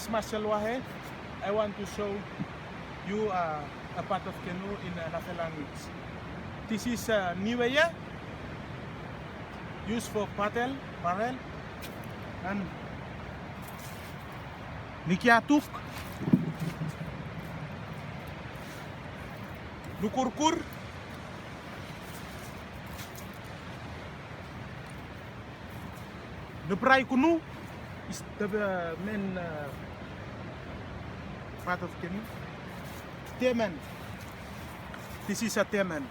Marshall Wahe. I want to show you a part of canoe in another language. This is niweya, used for paddle, and nikiatuk, lukurkur, the prai kunu is the main part of canoe. Temen. This is a temen.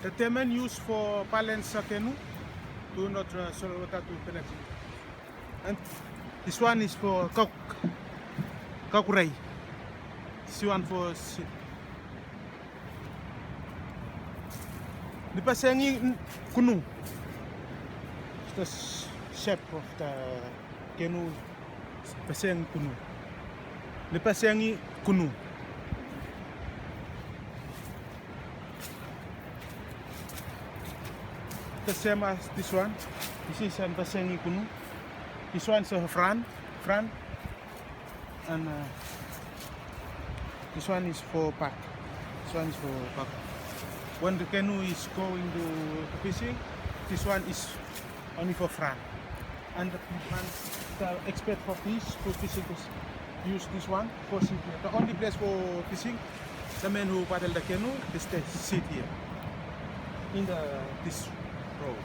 The temen used for balance a canoe to not solo water to penetrate. And this one is for kakurai. This one for the pasengi kunu. The shape of the canoe paseng kunu. The pasengi kunu. The same as this one. This is an pasengi kunu. This one's a front, and this one is for back. This one is for back. When the canoe is going to fishing, this one is only for front. And the expert for fish for fishing is use this one for sit here. The only place for fishing, the men who paddle the canoe, they sit here in this row.